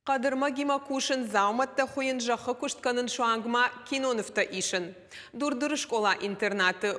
Қадырма гима кушын зауматта хуйын жақы күштканын шуангма киноныфта ишін. Дурдыры школа интернаты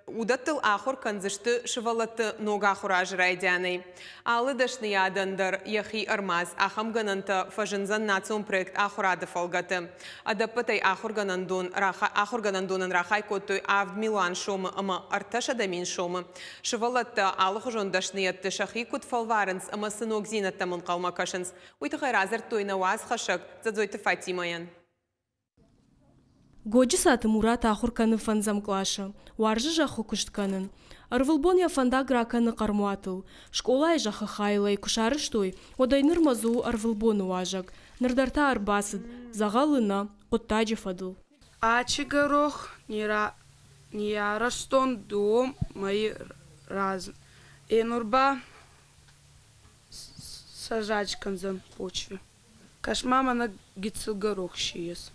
удаттыл ахур канзышты шывалатты нога хураж райдяны. Алы дашны ядандар яхи армаз ахам гананта фажынзан национ проект ахурады фалгаты. Адаппатай ахур ганандунын рахай котой авд милуан шомы ама арташ адамин шомы. Шывалатты алы хужон дашны ятты шахи кут фалварынс ама сынок зинаттамын қалмакашынс. Уйты хайразыр тойна ваз хашак задзойты Фатимаян. Годжи саты Мурат ахур каны фанзам клаша, уаржы жаху кыштканын. Арвылбон я фанда граканы кармуатыл. Школай жахы хайлай кушары штой, одайныр мазу арвылбону важак. Нырдарта арбасыд, загалына, коттаджи фадыл. Ачи горох, не растон дом, мои раз. Энурба сажать канзан почве. Кашмама на гицел горох шиес.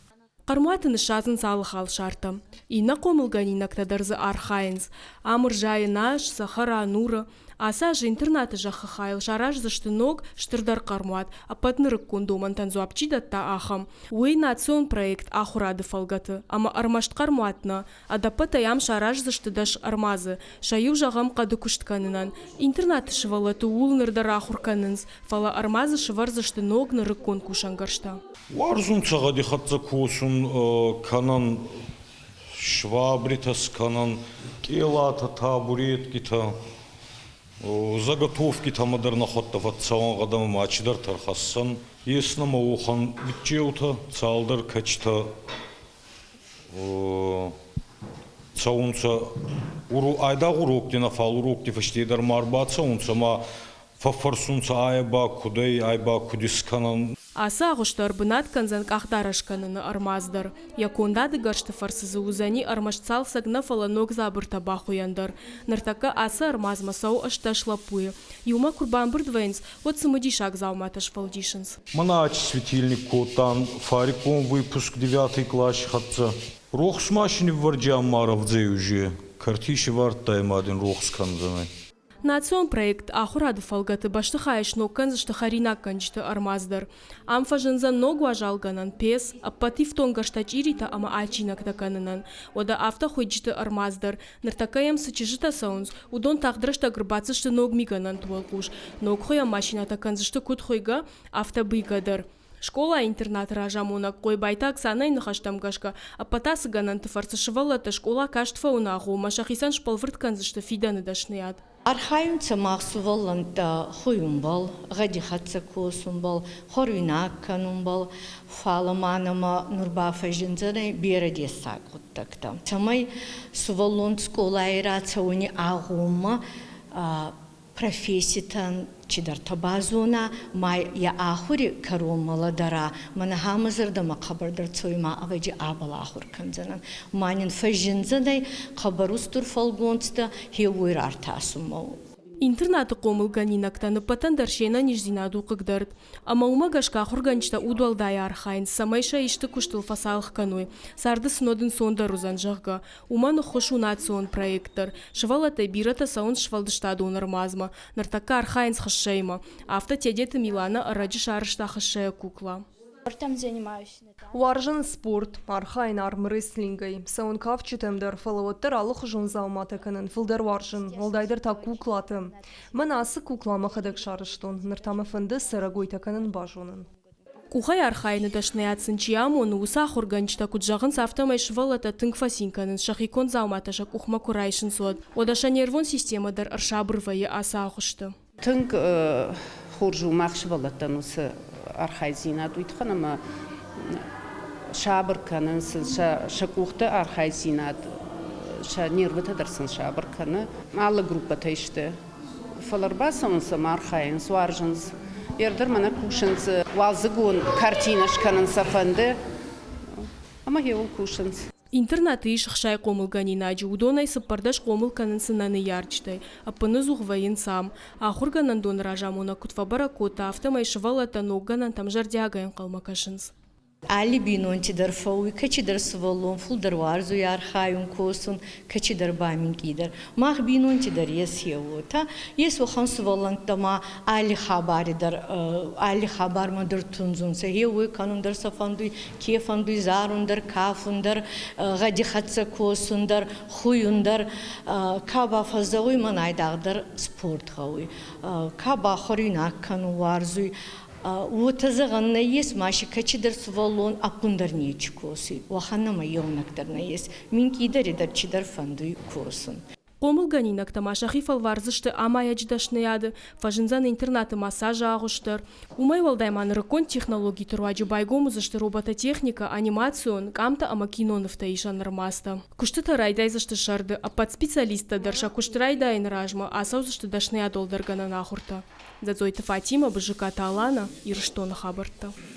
Кармуатын шазын салыхал шарта. Ина комылганина ктадарзы архайнс. Амыр жайынаш, сахара нура. Аса же интернаты жахы хайл шараж заштынок штырдар кармуат. А патнырык кундоман танзу апчидатта ахам. Уй национ проект ахурады фалгаты. Ама армашт кармуатна. Адапата ям шараж заштыдаш армазы. Шаю жағам қады күштканынан. Интернаты шывалаты улнырдар ахурканынс. Фала армазы шывар заштынок нырык кон кушангаршта. Варзун цагади хатза косун канан швабритас, канан келата, табуреткита, заготовки тамадар находта ватсаван гадам мачидар тархассан. Есна маухан битчеута, цалдар качта, цаунца айда уроктина фал урокти фаштедар марбаца, унца ма фафарсунца айба кудей, айба кудисканан. Аса агуштар бынат канзан кахдарашканыны армаздар. Якондады гаршты фарсызы узани армашцал сагна фаланок забырта бахуяндар. Нартака аса армазмасау ашташлапуя. Юма курбан бырдвейнс, вот самодишак зауматаш фалдишенс. Манач светильник котан, фариком выпуск 9 класс хатца. Рохс машини варджам маров дзеюжи. Картиши вартаем один рохс канзаны. Национ проект ахурады фалгаты башты хайшно канзышты харина канчты армаздар. Амфажынзан ногу ажалганан пес, аппатив тонгашта чирита ама ачинак таканынан. Ода авто хуйчты армаздар. Нартакаям сычыжыта саунс, удон тахдрашта грбацышты ног миганан туалкуш. Ног хоя машина таканзышты кут хойга автобыгадар. Школа интернат ражамуна кой байтак санай нахаштамгашка, а патасы гананты фарцышывалата школа каштфа унагу, машахисан шпалвырт канзышты фиданы дашныят. Архаюнца махсуваланта хуюмбал, гадихатца косумбал, хоруинакканумбал, фаламанама нурбафа жинзане берадесак уттакта. Самай сувалун сколайра цауни агума професситан чидарта базуна май я ахури карумала дара манахамазырда мақабардар цойма аваджи абал ахур канзанан манин фажинзадай қабарустур фалгонста хеуир артасумау. Интернаты комылганинактаны патандаршена нижзинаду кыгдард. Ама умагашка хурганчта удвалдай архайн, самайша ишты куштыл фасалық кануй. Сарды сынодын сонда рузан жағға. Уманы хошу национ проекттар. Шывалатай бирата саун швалдыштады унармазма. Нартака архайнс хашшайма. Авто тедеты Милана араджи шарышта хашшая кукла. Спортом занимаюсь. Варжан спорт, архайн армрестлингай. Саун кавчитемдер фалавоттер алых жон зауматаканын фылдар варжан, олдайдер та куклаты. Манасы куклама хадак шарыштон, ныртамы фынды сырагойтаканын бажонын. Кухай архайны дашнаятсын чиамону уса хурганчта куджағын сафтамай швалата тыңфасинканын шахикон зауматаша кухма курайшын сод. Одаша нервон системадар аршабырвайы аса ахышты. Тыңк хуржу махшвалатан усы архайзина дуйтхан ама шабырканын шакухты архайзина ша нервыта дарсын шабырканы алы группа тайшты фаларбасансы архайын суаржынс ердер мана кушынс валзыгун картинашканын сафанды ама хеул кушынс. Интернаты шахшай комылганинажи удонай сыппардаш комылканын сынаны ярчтай, апыны зуғвайын сам. Ахурганан дон ражамуна кутфабара кота автомай шывалата ногганан там жардягайын қалмакашынс. Али бинонти дар фауи, качи дар свалон, фул дар варзу яр хаюн коsun, качи дар бамин гидер. Мах бинонти дар ес хевота, ес вохан свалан тама али хабари дар, али хабар ма дар тунзун се, хевои канун дар сафандуй, кефандуй зарун дар, кафун дар, гади хатса коsun дар, хуюн дар, каба фазауи манайдаг дар спорт хауи, каба хоринак кану варзуй, вот азаган наес маши качидар свалон апундар нечи коси. Вахана ма ёнактар наес. Минки идари дар чидар фандуй косын. Қомылганинак тамашахи фалварзышты амаяждашныяды, фажынзан интернаты массажа ағыштыр. Умай валдайман рыкон технологий турваджу байгомузышты робототехника, анимацион, камта ама киноновта ишанырмасты. Кушты райдайзышты шарды, а под специалиста дарша кушты райдайын ражма, а саузышты дашныя долдаргана нахурта. Задзойты Фатима, Бжика Талана, Ирштона Хабарта.